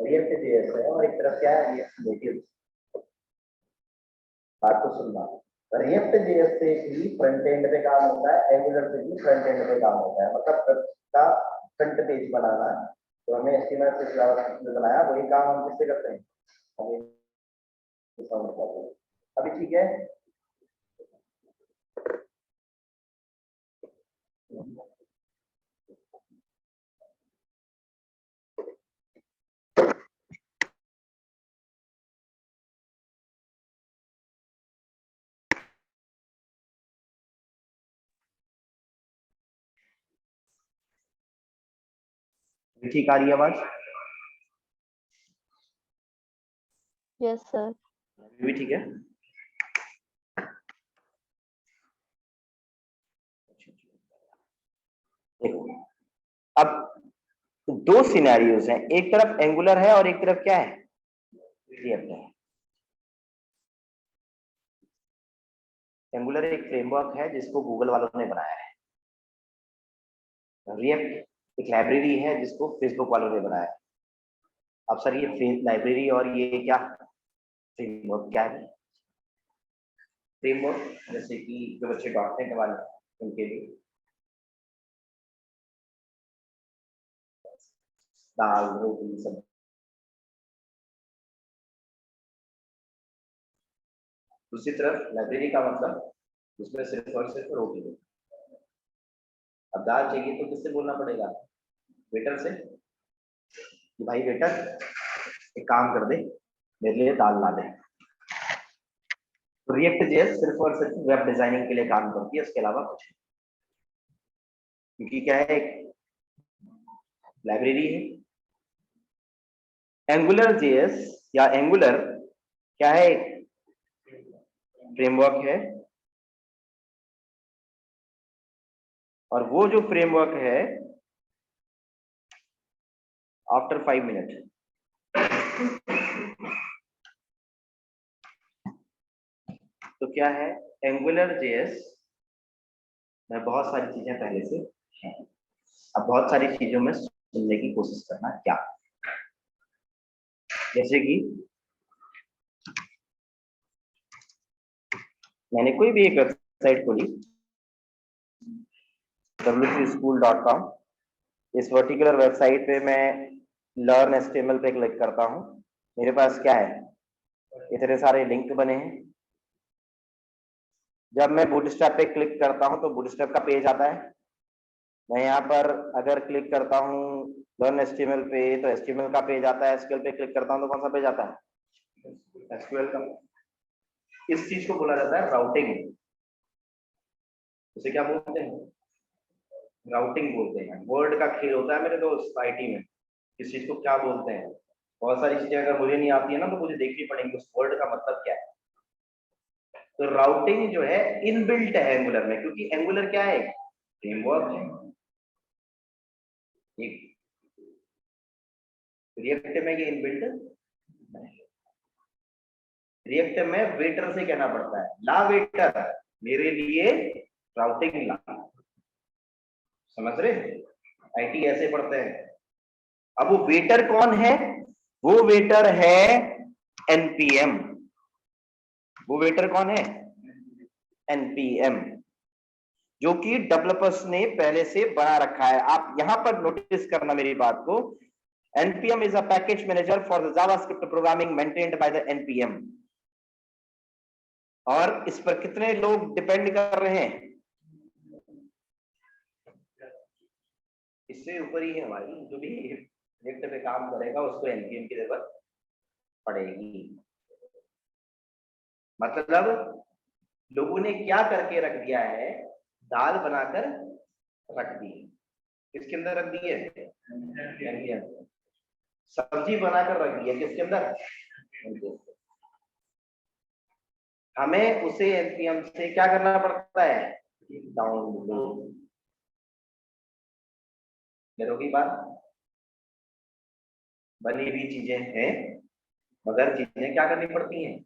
React JS है और एक तरफ क्या है रिएक्ट नेटिव। बात को सुनना, रिएक्ट जेएस से भी फ्रंट एंड पे काम होता है, एंगुलर से भी फ्रंट एंड पे काम होता है, मतलब का फ्रंट पेज बनाना। तो हमें एचटीएमएल से जावास्क्रिप्ट में बनाया वही काम हम किससे करते हैं, अभी ठीक है। ठीक आ रही है आवाज? Yes sir. भी ठीक है। देखो अब दो सिनेरियोज हैं, एक तरफ एंगुलर है और एक तरफ क्या है रिएक्ट है। एंगुलर एक फ्रेमवर्क है जिसको गूगल वालों ने बनाया है, रिएक्ट एक लाइब्रेरी है जिसको फेसबुक वालों ने बनाया है। अब सर ये लाइब्रेरी और ये क्या फ्रेमवर्क क्या है? फ्रेमवर्क जैसे कि जो बच्चे डॉक्टरेट वाले उनके लिए दाल रोटी सब, दूसरी तरफ लाइब्रेरी का मतलब उसमें सिर्फ और सिर्फ रोटी दो। अब दाल चाहिए तो किससे बोलना पड़ेगा, वेटर से कि भाई वेटर एक काम कर दे मेरे लिए दाल ला दे। तो रिएक्ट जेएस सिर्फ और सिर्फ वेब डिजाइनिंग के लिए काम करती है, उसके अलावा कुछ नहीं। क्योंकि क्या है एक लाइब्रेरी है। एंगुलर जेएस या एंगुलर क्या है, एक फ्रेमवर्क है और वो जो फ्रेमवर्क है आफ्टर 5 मिनट तो क्या है एंगुलर जेएस में बहुत सारी चीजें पहले से हैं। अब बहुत सारी चीजों में सुनने की कोशिश करना, क्या जैसे कि मैंने कोई भी एक वेबसाइट खोली wcschool.com, इस वर्टिकुलर वेबसाइट पे मैं लर्न एचटीएमएल पे क्लिक करता हूँ। मेरे पास क्या है, इतने सारे लिंक बने हैं। जब मैं बूटस्ट्रैप पे क्लिक करता हूँ तो बूटस्ट्रैप का पेज आता है। मैं यहाँ पर अगर क्लिक करता हूँ लर्न एचटीएमएल पे तो एचटीएमएल का पेज आता है। एसक्यूएल पे क्लिक करता हूँ तो कौन सा पेज आता है, एसक्यूएल का। इस चीज को बोला जाता है राउटिंग। उसे क्या बोलते हैं, राउटिंग बोलते हैं। वर्ड का खेल होता है मेरे दोस्त आईटी में, इस चीज को क्या बोलते हैं। बहुत सारी चीजें अगर मुझे नहीं आती है ना तो मुझे देखनी पड़ेगी उस वर्ड का मतलब क्या है। तो राउटिंग जो है इनबिल्ट है एंगुलर में, क्योंकि एंगुलर क्या है, फ्रेमवर्क है। रिएक्ट में ये इनबिल्ट नहीं। रिएक्ट में वेटर से कहना पड़ता है ला वेटर मेरे लिए राउटिंग ला। समझ रहे, आईटी ऐसे पढ़ते हैं। अब वो वेटर कौन है, वो वेटर है एनपीएम। वो वेटर कौन है, एनपीएम, जो कि डेवलपर्स ने पहले से बना रखा है। आप यहां पर नोटिस करना मेरी बात को, npm is a package manager for the javascript programming maintained by the npm। और इस पर कितने लोग डिपेंड कर रहे हैं, इससे ऊपर ही है हमारी, जो भी प्रोजेक्ट पे काम करेगा उसको npm की जरूरत पड़ेगी। मतलब लोगों ने क्या करके रख दिया है, दाल बनाकर रख दी है, किसके अंदर रख दी है, npm। सब्जी बनाकर रख दी है किसके अंदर, हमें उसे npm से क्या करना पड़ता है, डाउनलोड। की बात, बनी हुई चीजें हैं मगर चीजें क्या करनी पड़ती हैं।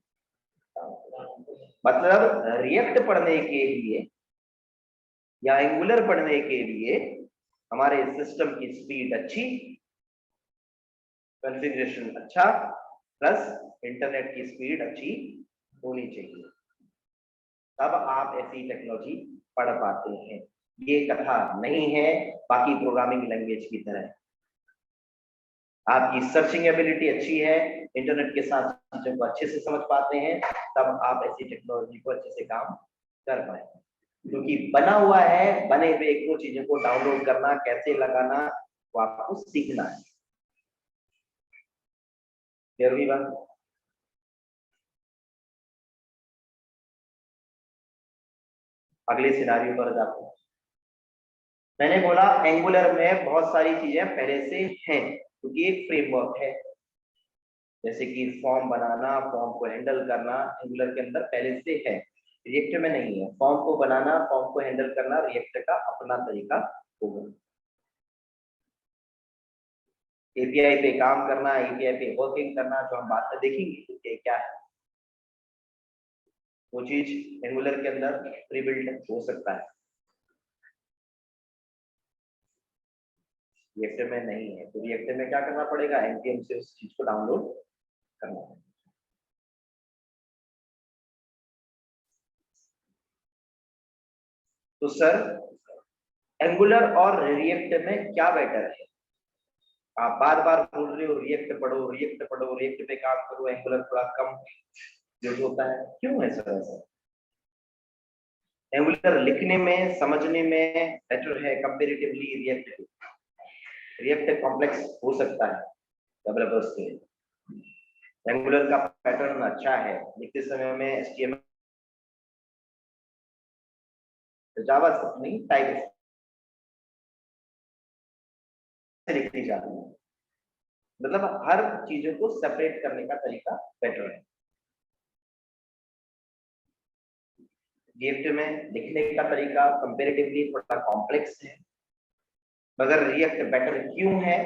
मतलब रिएक्ट पढ़ने के लिए या एंगुलर पढ़ने के लिए हमारे सिस्टम की स्पीड अच्छी कॉन्फ़िगरेशन अच्छा प्लस इंटरनेट की स्पीड अच्छी होनी चाहिए, तब आप ऐसी टेक्नोलॉजी पढ़ पाते हैं। ये कथा नहीं है बाकी प्रोग्रामिंग लैंग्वेज की तरह। आपकी सर्चिंग एबिलिटी अच्छी है, इंटरनेट के साथ चीजों को अच्छे से समझ पाते हैं, तब आप ऐसी टेक्नोलॉजी को अच्छे से काम कर पाएंगे। क्योंकि बना हुआ है, बने हुए एक दो चीजों को डाउनलोड करना, कैसे लगाना, वो आपको सीखना है। क्लियर हुई बात? अगले सिनारियो पर जाते हैं। मैंने बोला एंगुलर में बहुत सारी चीजें पहले से हैं, क्योंकि एक फ्रेमवर्क है, जैसे कि फॉर्म बनाना, फॉर्म को हैंडल करना एंगुलर के अंदर पहले से है, रिएक्ट में नहीं है। फॉर्म को बनाना, फॉर्म को हैंडल करना रिएक्ट का अपना तरीका होगा। एपीआई पे काम करना, एपीआई पे वर्किंग करना, जो हम बात में देखेंगे कि क्या है, वो चीज एंगुलर के अंदर प्रीबिल्ट हो सकता है, रिएक्ट में नहीं है। तो रिएक्ट में क्या करना पड़ेगा, npm से उस चीज को डाउनलोड करना है। तो सर एंगुलर और रिएक्ट में क्या बेटर है? आप बार बार बोल रहे हो रिएक्ट पढ़ो, रिएक्ट पढ़ो, रिएक्ट पे काम करो, एंगुलर थोड़ा कम यूज होता है, क्यों है सर ऐसा? एंगुलर लिखने में, समझने में बेटर है कंपैरेटिवली रिएक्ट। रिएक्ट कॉम्प्लेक्स हो सकता है डेवलपर्स के लिए, एंगुलर का पैटर्न अच्छा है, लिखते समय में एचटीएमएल जावास्क्रिप्ट नहीं, टाइप से लिखनी जाती है, मतलब हर चीजों को सेपरेट करने का तरीका बेटर है। रिएक्ट में लिखने का तरीका कंपैरेटिवली थोड़ा कॉम्प्लेक्स है, मगर रिएक्ट बेटर क्यों है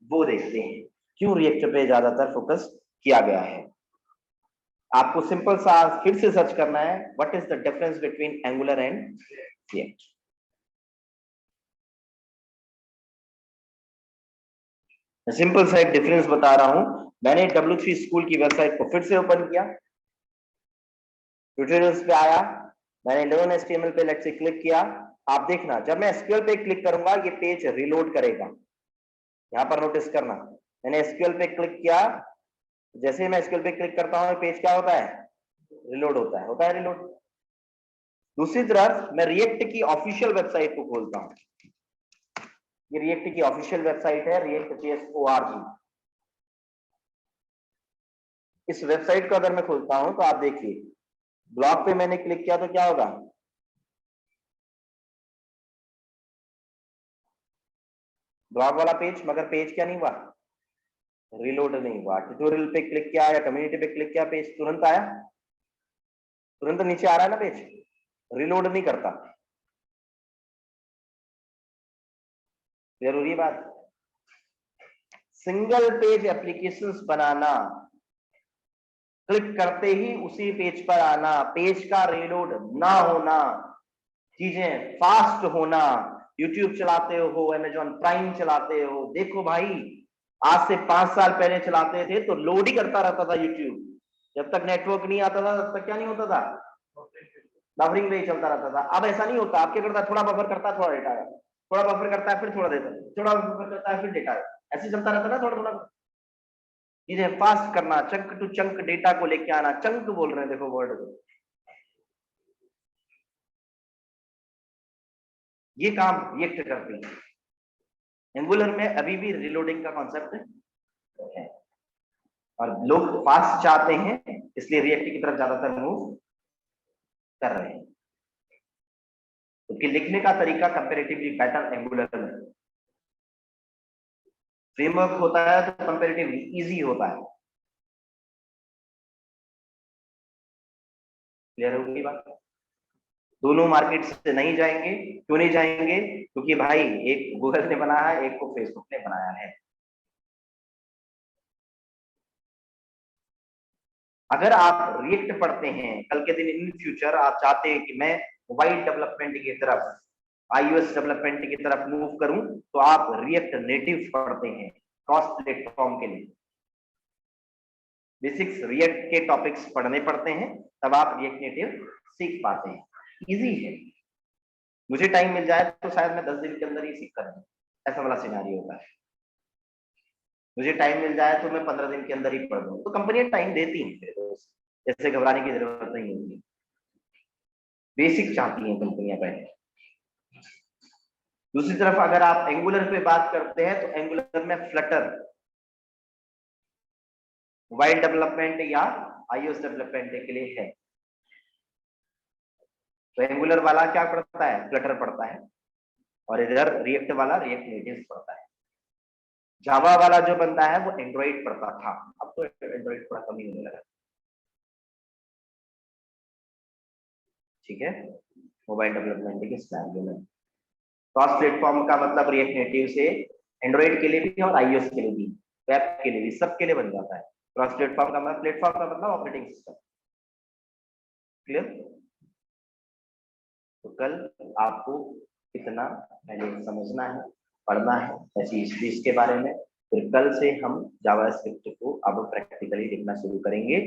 वो देखते हैं, क्यों रिएक्ट पे ज्यादातर फोकस किया गया है। आपको सिंपल सा फिर से सर्च करना है, what is the difference between angular and react. Simple सा एक डिफरेंस बता रहा हूं। मैंने W3 स्कूल की वेबसाइट को फिर से ओपन किया, ट्यूटोरियल्स पे आया, मैंने लर्न HTML पे लेट्स से क्लिक किया। आप देखना जब मैं SQL पे क्लिक करूंगा ये पेज रीलोड करेगा, यहां पर नोटिस करना। मैंने SQL पे क्लिक किया, जैसे ही मैं SQL पे क्लिक करता हूं पेज क्या होता है, रिलोड होता है रिलोड। दूसरी तरफ मैं रिएक्ट की ऑफिशियल वेबसाइट को खोलता हूं, ये रिएक्ट की ऑफिशियल वेबसाइट है react.js.org। इस वेबसाइट को अगर मैं खोलता हूं तो आप देखिए, ब्लॉग पे मैंने क्लिक किया तो क्या होगा, ब्लॉग वाला पेज, मगर पेज क्या नहीं हुआ, रिलोड नहीं हुआ। ट्यूटोरियल पे क्लिक किया या कम्युनिटी पे क्लिक किया, पेज तुरंत आया, तुरंत नीचे आ रहा है ना पेज, रिलोड नहीं करता। जरूरी बात, सिंगल पेज एप्लीकेशंस बनाना, क्लिक करते ही उसी पेज पर आना, पेज का रीलोड ना होना, चीजें फास्ट होना। यूट्यूब चलाते हो, अमेजॉन प्राइम चलाते हो, देखो भाई आज से 5 साल पहले चलाते थे तो लोड ही करता रहता था यूट्यूब, जब तक नेटवर्क नहीं आता था तब तक क्या नहीं होता था, बफरिंग पे ही चलता रहता था। अब ऐसा नहीं होता, आपके करता थोड़ा बफर करता है, थोड़ा डेटा है, थोड़ा बफर करता है फिर थोड़ा देता है, थोड़ा बफर करता है फिर डेटा है, ऐसे चलता रहता है ना, थोड़ा थोड़ा चीजें फास्ट करना, चंक टू चंक डेटा को लेके आना, चंक बोल रहे हैं देखो वर्ड को, ये काम रिएक्ट करती है। एंगुलर में अभी भी रिलोडिंग का कॉन्सेप्ट है और लोग फास्ट चाहते हैं, इसलिए रिएक्ट की तरफ ज्यादातर मूव कर रहे हैं, क्योंकि लिखने का तरीका कंपैरेटिवली बेटर एंगुलर में, फ्रेमवर्क होता है तो कंपैरेटिवली इजी होता है। क्लियर होगी बात? दोनों मार्केट से नहीं जाएंगे, क्यों नहीं जाएंगे, क्योंकि भाई एक गूगल ने बनाया है, एक को फेसबुक ने बनाया है। अगर आप रिएक्ट पढ़ते हैं, कल के दिन इन फ्यूचर आप चाहते हैं कि मैं मोबाइल डेवलपमेंट की तरफ, iOS डेवलपमेंट की तरफ मूव करूं, तो आप रिएक्ट नेटिव पढ़ते हैं क्रॉस प्लेटफॉर्म के लिए, बेसिक्स रिएक्ट के टॉपिक्स पढ़ने पड़ते हैं, तब आप रिएक्ट नेटिव सीख पाते हैं। इजी है, मुझे टाइम मिल जाए तो शायद मैं 10 दिन के अंदर ही सीख कर दूं, ऐसा वाला सिनेरियो होता है। मुझे टाइम मिल जाए तो मैं 15 दिन के अंदर ही पढ़ दूं, तो कंपनियां टाइम देती हैं मेरे दोस्त, जैसे घबराने की जरूरत नहीं होती। बेसिक चाहती हैं कंपनियां पहले। दूसरी तरफ अगर आप एंगुलर पे बात करते हैं तो एंगुलर में फ्लटर, मोबाइल डेवलपमेंट या iOS डेवलपमेंट के लिए है। तो एंगुलर वाला क्या पढ़ता है, फ्लटर पढ़ता है, और इधर रिएक्ट वाला रिएक्ट नेटिव पढ़ता है। जावा वाला जो बनता है वो एंड्रॉइड पढ़ता था, अब तो एंड्रॉइड थोड़ा कम ही होने लगा। ठीक है, मोबाइल डेवलपमेंट के सिनेरियो में क्रॉस प्लेटफॉर्म का मतलब रिएक्ट नेटिव से एंड्रॉइड के लिए भी और iOS के लिए भी, वेब के लिए भी, सबके लिए बन जाता है। क्रॉस प्लेटफॉर्म का मतलब, प्लेटफॉर्म का मतलब ऑपरेटिंग सिस्टम। क्लियर? तो कल आपको इतना पहले समझना है, पढ़ना है ऐसी हिस्ट्रीज के बारे में, फिर कल से हम जावास्क्रिप्ट को अब प्रैक्टिकली लिखना शुरू करेंगे।